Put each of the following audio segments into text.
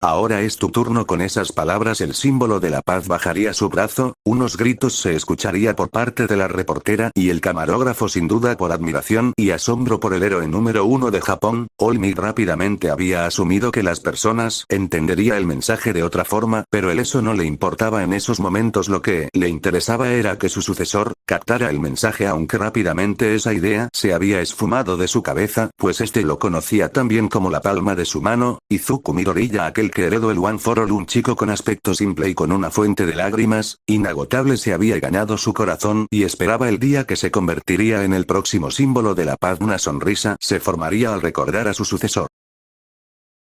Ahora es tu turno. Con esas palabras el símbolo de la paz bajaría su brazo, unos gritos se escucharía por parte de la reportera y el camarógrafo sin duda por admiración y asombro por el héroe número uno de Japón. Olmi rápidamente había asumido que las personas entendería el mensaje de otra forma, pero él eso no le importaba en esos momentos. Lo que le interesaba era que su sucesor captara el mensaje, aunque rápidamente esa idea se había esfumado de su cabeza, pues este lo conocía tan bien como la palma de su mano. Izuku Midoriya, aquel que heredó el One for All, un chico con aspecto simple y con una fuente de lágrimas inagotable, se había ganado su corazón y esperaba el día que se convertiría en el próximo símbolo de la paz. Una sonrisa se formaría al recordar a su sucesor.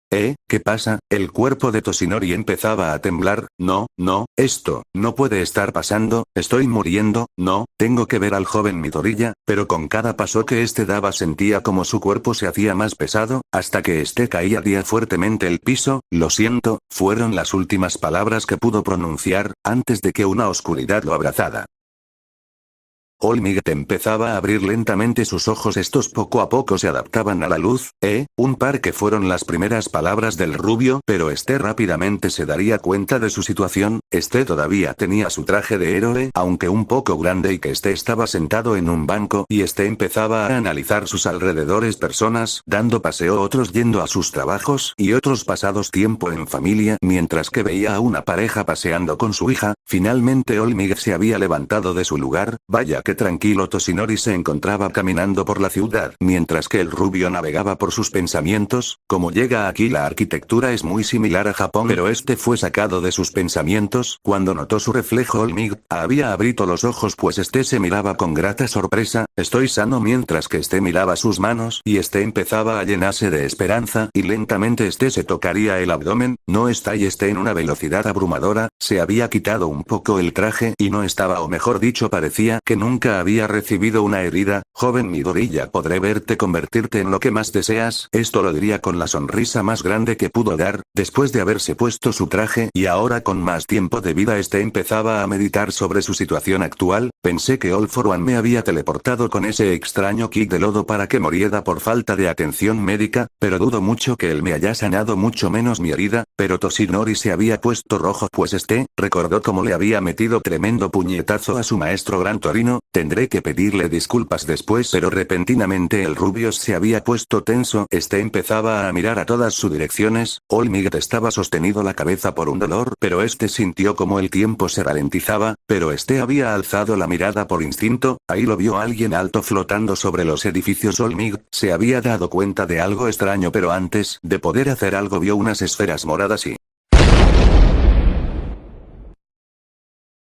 ¿Qué pasa? El cuerpo de Toshinori empezaba a temblar. No, esto no puede estar pasando, estoy muriendo, no, tengo que ver al joven Midoriya, pero con cada paso que este daba sentía como su cuerpo se hacía más pesado, hasta que este caía fuertemente el piso. Lo siento, fueron las últimas palabras que pudo pronunciar, antes de que una oscuridad lo abrazara. Olmi empezaba a abrir lentamente sus ojos. Estos poco a poco se adaptaban a la luz. Un par que fueron las primeras palabras del rubio, pero este rápidamente se daría cuenta de su situación. Este todavía tenía su traje de héroe, aunque un poco grande, y que este estaba sentado en un banco y este empezaba a analizar sus alrededores, personas dando paseo, otros yendo a sus trabajos y otros pasados tiempo en familia, mientras que veía a una pareja paseando con su hija. Finalmente Olmi se había levantado de su lugar. Vaya que tranquilo Toshinori se encontraba caminando por la ciudad, mientras que el rubio navegaba por sus pensamientos. Como llega aquí, la arquitectura es muy similar a Japón, pero este fue sacado de sus pensamientos cuando notó su reflejo. Olmi había abierto los ojos, pues este se miraba con grata sorpresa. Estoy sano, mientras que este miraba sus manos y este empezaba a llenarse de esperanza y lentamente este se tocaría el abdomen. No está, y este en una velocidad abrumadora se había quitado un poco el traje y no estaba, o mejor dicho, parecía que nunca había recibido una herida. Joven Midoriya, podré verte convertirte en lo que más deseas. Esto lo diría con la sonrisa más grande que pudo dar, después de haberse puesto su traje y ahora con más tiempo de vida. Este empezaba a meditar sobre su situación actual. Pensé que All for One me había teleportado con ese extraño kit de lodo para que muriera por falta de atención médica, pero dudo mucho que él me haya sanado, mucho menos mi herida. Pero Toshinori se había puesto rojo, pues este recordó cómo le había metido tremendo puñetazo a su maestro Gran Torino. Tendré que pedirle disculpas después. Pero repentinamente el rubio se había puesto tenso. Este empezaba a mirar a todas sus direcciones. Olmi estaba sostenido la cabeza por un dolor, pero este sintió como el tiempo se ralentizaba, pero este había alzado la mirada por instinto. Ahí lo vio alguien alto flotando sobre los edificios. Olmi se había dado cuenta de algo extraño, pero antes de poder hacer algo vio unas esferas moradas y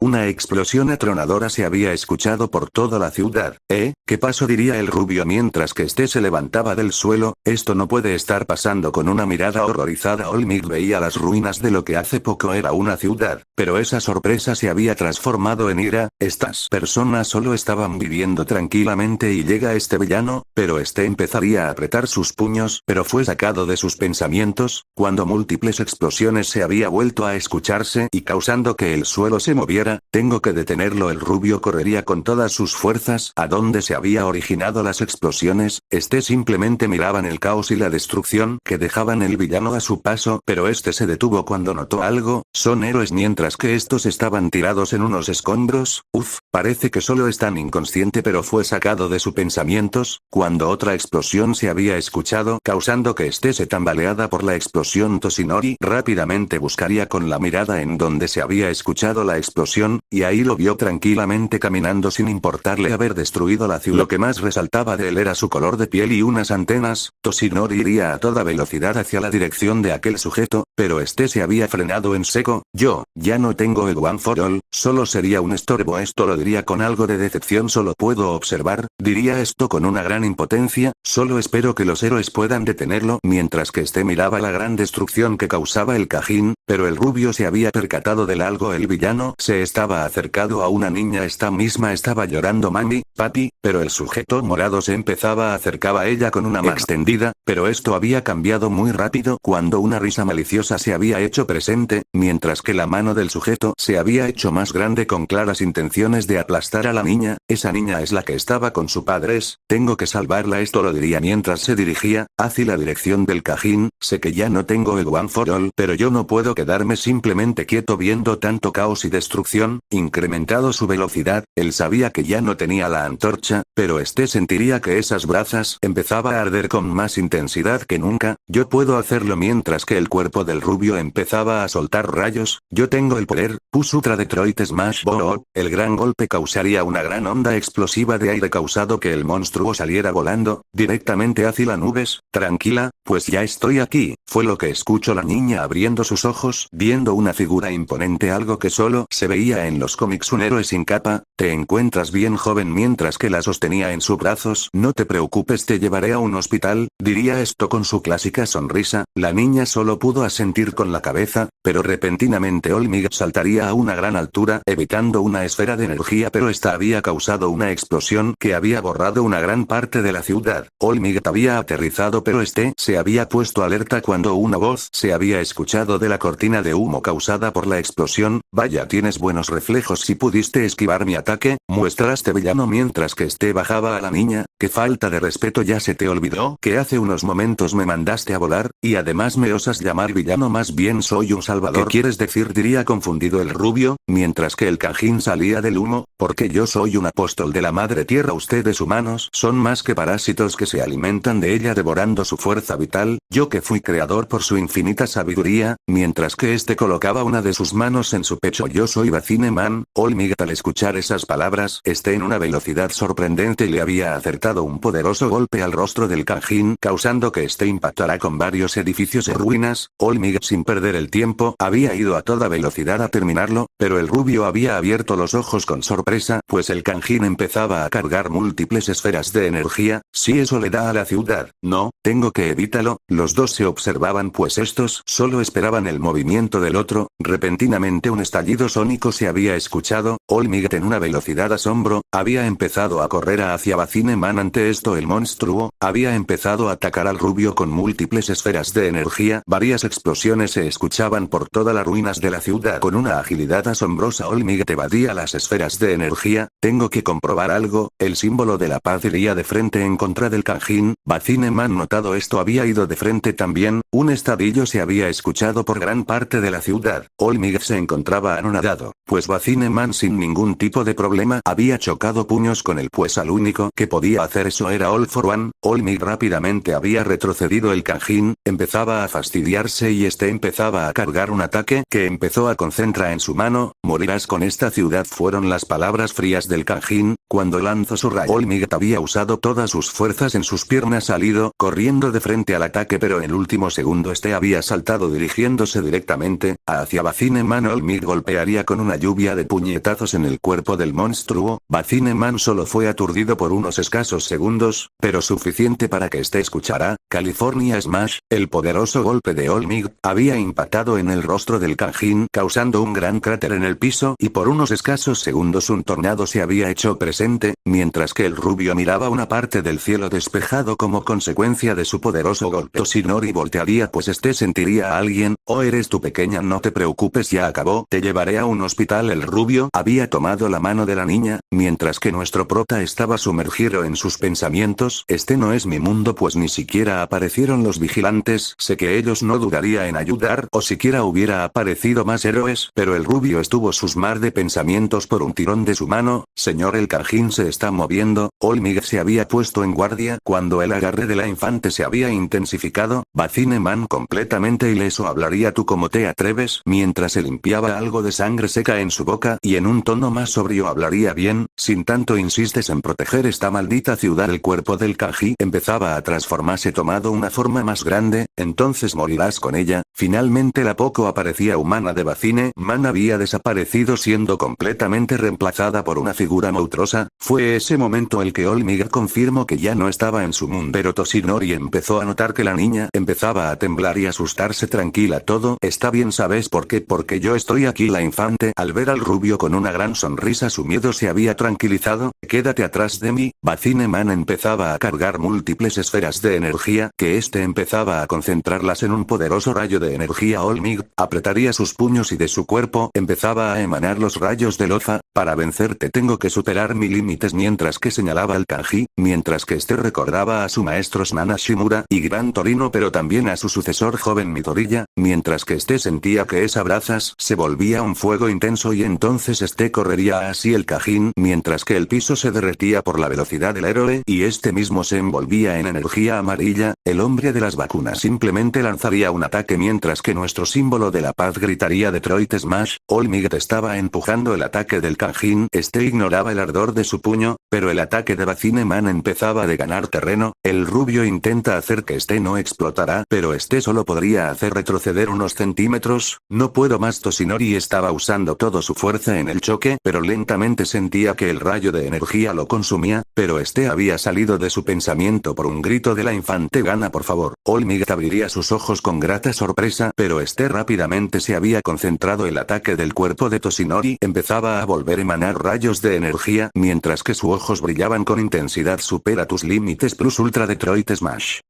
una explosión atronadora se había escuchado por toda la ciudad. ¿Qué pasó?, diría el rubio mientras que este se levantaba del suelo. Esto no puede estar pasando. Con una mirada horrorizada Olmi veía las ruinas de lo que hace poco era una ciudad, pero esa sorpresa se había transformado en ira. Estas personas solo estaban viviendo tranquilamente y llega este villano, pero este empezaría a apretar sus puños, pero fue sacado de sus pensamientos cuando múltiples explosiones se había vuelto a escucharse y causando que el suelo se moviera. Tengo que detenerlo. El rubio correría con todas sus fuerzas a donde se había originado las explosiones. Este simplemente miraban el caos y la destrucción que dejaban el villano a su paso, pero este se detuvo cuando notó algo. Son héroes, mientras que estos estaban tirados en unos escombros. Parece que solo están inconsciente, pero fue sacado de sus pensamientos cuando otra explosión se había escuchado, causando que este se tambaleada por la explosión. Toshinori rápidamente buscaría con la mirada en donde se había escuchado la explosión, y ahí lo vio tranquilamente caminando sin importarle haber destruido la ciudad. Lo que más resaltaba de él era su color de piel y unas antenas. Toshinori iría a toda velocidad hacia la dirección de aquel sujeto, pero este se había frenado en seco. Yo ya no tengo el One for All, solo sería un estorbo. Esto lo diría con algo de decepción. Solo puedo observar, diría esto con una gran impotencia. Solo espero que los héroes puedan detenerlo. Mientras que este miraba la gran destrucción que causaba el Cajín, pero el rubio se había percatado de algo. El villano se estaba acercado a una niña. Esta misma estaba llorando, mami, papi, pero el sujeto morado se acercaba a ella con una mano extendida, pero esto había cambiado muy rápido cuando una risa maliciosa poderosa se había hecho presente, mientras que la mano del sujeto se había hecho más grande con claras intenciones de aplastar a la niña. Esa niña es la que estaba con su padre. Tengo que salvarla, esto lo diría mientras se dirigía hacia la dirección del Cajín. Sé que ya no tengo el One for All, pero yo no puedo quedarme simplemente quieto viendo tanto caos y destrucción. Incrementado su velocidad, él sabía que ya no tenía la antorcha, pero sentiría que esas brasas empezaba a arder con más intensidad que nunca. Yo puedo hacerlo, mientras que el cuerpo del rubio empezaba a soltar rayos. Yo tengo el poder. Push Ultra Detroit Smash Ball. El gran golpe causaría una gran onda explosiva de aire, causado que el monstruo saliera volando directamente hacia las nubes. Tranquila, pues ya estoy aquí, fue lo que escuchó la niña abriendo sus ojos, viendo una figura imponente, algo que solo se veía en los cómics, un héroe sin capa. ¿Te encuentras bien, joven? Mientras que la sostenía en sus brazos. No te preocupes, te llevaré a un hospital, diría esto con su clásica sonrisa. La niña solo pudo asentir con la cabeza, pero repentinamente Olmig saltaría a una gran altura, evitando una esfera de energía, pero esta había causado una explosión que había borrado una gran parte de la ciudad. Olmig había aterrizado, pero se había puesto alerta cuando una voz se había escuchado de la cortina de humo causada por la explosión. Vaya, tienes buenos reflejos, si pudiste esquivar mi ataque, muestraste villano, mientras que bajaba a la niña. Qué falta de respeto, ya se te olvidó que hace unos momentos me mandaste a volar, y además me osas llamar villano, más bien soy un salvador. ¿Qué quieres decir?, diría confundido el rubio, mientras que el Cajín salía del humo. Porque yo soy un apóstol de la madre tierra, ustedes humanos son más que parásitos que se alimentan de ella devorando su fuerza vital. Yo que fui creador por su infinita sabiduría, mientras que colocaba una de sus manos en su pecho. Yo soy Bacine Man. Olmig, al escuchar esas palabras, en una velocidad sorprendente y le había acertado un poderoso golpe al rostro del Cajín, causando que impactara con varios edificios en ruinas. Olmig, sin perder el tiempo, había ido a toda velocidad a terminarlo, pero el rubio había abierto los ojos con sorpresa, pues el Cajín empezaba a cargar múltiples esferas de energía. Si eso le da a la ciudad, no, tengo que evitarlo. Los dos se observaban, pues estos solo esperaban el movimiento del otro. Repentinamente un estallido sónico se había escuchado. Olmig, en una velocidad asombro, había empezado a correr hacia Bacine Man. Ante esto el monstruo había empezado a atacar al rubio con múltiples esferas de energía. Varias explosiones se escuchaban por todas las ruinas de la ciudad con una agilidad asombrosa. Olmig evadía las esferas de energía. Tengo que comprobar algo. El símbolo de la paz iría de frente en contra del Cajín. Bacine Man, notado esto, había ido de frente también. Un estadillo se había escuchado por gran parte de la ciudad. Olmig se encontraba anonadado, pues Bacine Man sin ningún tipo de problema había chocado puños con él, pues al único que podía hacer eso era All for One. Olmig rápidamente había retrocedido. El Cajín empezaba a fastidiarse y empezaba a cargar un ataque que empezó a concentrar en su mano. Morirás con esta ciudad, fueron las palabras frías del Cajín cuando lanzó su rayo. Olmig había usado todas sus fuerzas en sus piernas, salido corriendo de frente al ataque, pero en el último segundo había saltado dirigiéndose directamente hacia Bacine Man. Olmig golpearía con una lluvia de puñetazos en el cuerpo del monstruo. Bacine Man solo fue aturdido por unos escasos segundos, pero suficiente para que escuchara. California Smash. El poderoso golpe de Olmig había impactado en el rostro del Cajín, causando un gran cráter en el piso, y por unos escasos segundos un tornado se había hecho presente, mientras que el rubio miraba una parte del cielo despejado como consecuencia de su poderoso golpe. Toshinori voltearía, pues sentiría a alguien. Oh, eres tú, pequeña, no te preocupes, ya acabó, te llevaré a un hospital. El rubio había tomado la mano de la niña, mientras que nuestro prota estaba sumergido en sus pensamientos. No es mi mundo, pues ni siquiera aparecieron los vigilantes. Sé que ellos no dudaría en ayudar, o siquiera hubiera aparecido más héroes, pero el rubio estuvo sus mar de pensamientos por un tirón de su mano. Señor, el Cajín se está moviendo. Olmig se había puesto en guardia cuando el agarre de la infante se había intensificado. Bacine Man, completamente ileso, hablaría. ¿Tú cómo te atreves? Mientras se limpiaba algo de sangre seca en su boca, y en un tono más sobrio hablaría. Bien, sin tanto insistes en proteger esta maldita ciudad. El cuerpo del Cajín empezaba a transformarse, tomado una forma más grande. Entonces morirás con ella. Finalmente la poco aparecía humana de Bacine Man había desaparecido, siendo completamente reemplazada por una figura monstruosa. Fue ese momento el que Olmig confirmó que ya no estaba en su mundo. Pero Toshinori empezó a notar que la niña empezaba a temblar y asustarse. Tranquila, todo está bien, ¿sabes por qué? Porque yo estoy aquí. La infante al Al ver al rubio con una gran sonrisa su miedo se había tranquilizado. Quédate atrás de mí. Bacine Man empezaba a cargar múltiples esferas de energía que empezaba a concentrarlas en un poderoso rayo de energía. Olmig apretaría sus puños y de su cuerpo empezaba a emanar los rayos de loza. Para vencerte tengo que superar mis límites, mientras que señalaba al kanji, mientras que recordaba a su maestro Mana Shimura y Gran Torino, pero también a su sucesor joven Midoriya, mientras que sentía que esa brasas se volvía un fuego intenso y entonces correría así el Kajin, mientras que el piso se derretía por la velocidad del héroe y mismo se envolvía en energía amarilla. El hombre de las vacunas simplemente lanzaría un ataque mientras que nuestro símbolo de la paz gritaría Detroit Smash. Olmig estaba empujando el ataque del Kajin. Ignoraba el ardor de su puño, pero el ataque de Bacine Man empezaba a ganar terreno. El rubio intenta hacer que no explotará, pero solo podría hacer retroceder unos centímetros. No puedo más. Toshinori estaba usando toda su fuerza en el choque, pero lentamente sentía que el rayo de energía lo consumía, pero había salido de su pensamiento por un grito de la infante Gana, por favor. Olmig abriría sus ojos con grata sorpresa, pero rápidamente se había concentrado el ataque del cuerpo de Toshinori. Empezaba a volver a emanar rayos de energía, mientras que sus ojos brillaban con intensidad. Supera tus límites plus Ultra Detroit Smash.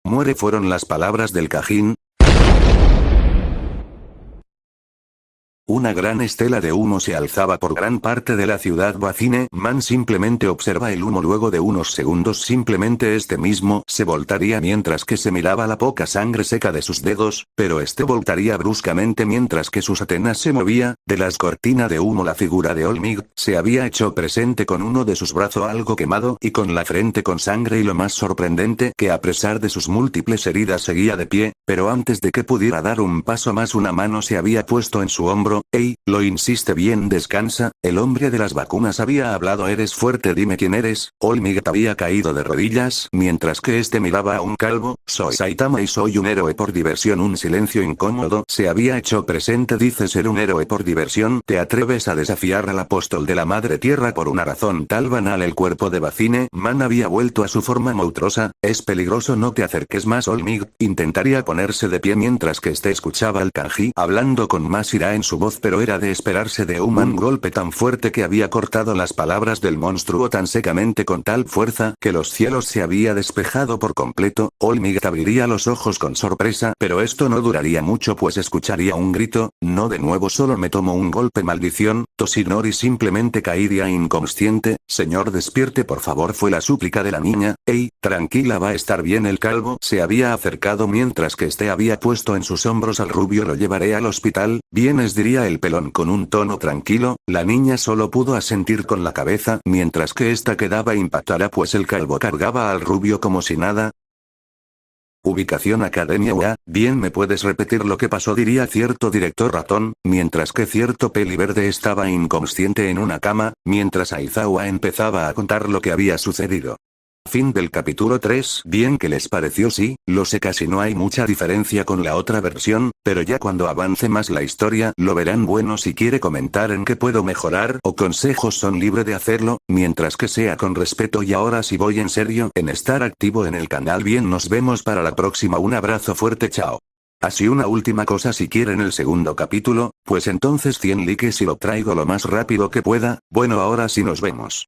Muere fueron las palabras del Kajin. Una gran estela de humo se alzaba por gran parte de la ciudad. Bacine Man simplemente observa el humo. Luego de unos segundos simplemente mismo se voltaría mientras que se miraba la poca sangre seca de sus dedos, pero voltaría bruscamente mientras que sus antenas se movía. De las cortinas de humo la figura de Olmig se había hecho presente con uno de sus brazos algo quemado y con la frente con sangre, y lo más sorprendente que a pesar de sus múltiples heridas seguía de pie, pero antes de que pudiera dar un paso más una mano se había puesto en su hombro. Hey, lo insiste bien, descansa. El hombre de las vacunas había hablado. Eres fuerte, dime quién eres. Olmig había caído de rodillas, mientras que miraba a un calvo. Soy Saitama y soy un héroe por diversión. Un silencio incómodo se había hecho presente. Dice ser un héroe por diversión. ¿Te atreves a desafiar al apóstol de la madre tierra por una razón tal banal? El cuerpo de Bacine Man había vuelto a su forma monstruosa. Es peligroso, no te acerques más. Olmig intentaría ponerse de pie mientras que escuchaba al kanji hablando con más ira en su voz, pero era de esperarse de un golpe tan fuerte que había cortado las palabras del monstruo tan secamente, con tal fuerza que los cielos se había despejado por completo. Olmig abriría los ojos con sorpresa, pero esto no duraría mucho, pues escucharía un grito. No, de nuevo, solo me tomo un golpe, maldición. Toshinori simplemente caería inconsciente. Señor, despierte por favor, fue la súplica de la niña. Hey, tranquila, va a estar bien. El calvo se había acercado mientras que había puesto en sus hombros al rubio. Lo llevaré al hospital. Vienes, diría el pelón con un tono tranquilo. La niña solo pudo asentir con la cabeza, mientras que quedaba impactada, pues el calvo cargaba al rubio como si nada. Ubicación Academia UA. Bien, ¿me puedes repetir lo que pasó? Diría cierto director ratón, mientras que cierto peli verde estaba inconsciente en una cama, mientras Aizawa empezaba a contar lo que había sucedido. Fin del capítulo 3. Bien, ¿qué les pareció? Sí, lo sé, casi no hay mucha diferencia con la otra versión, pero ya cuando avance más la historia lo verán. Bueno, si quiere comentar en qué puedo mejorar o consejos, son libre de hacerlo, mientras que sea con respeto. Y ahora sí voy en serio en estar activo en el canal. Bien, nos vemos para la próxima. Un abrazo fuerte, chao. Así, una última cosa, si quieren el segundo capítulo, pues entonces 100 likes y lo traigo lo más rápido que pueda. Bueno, ahora sí nos vemos.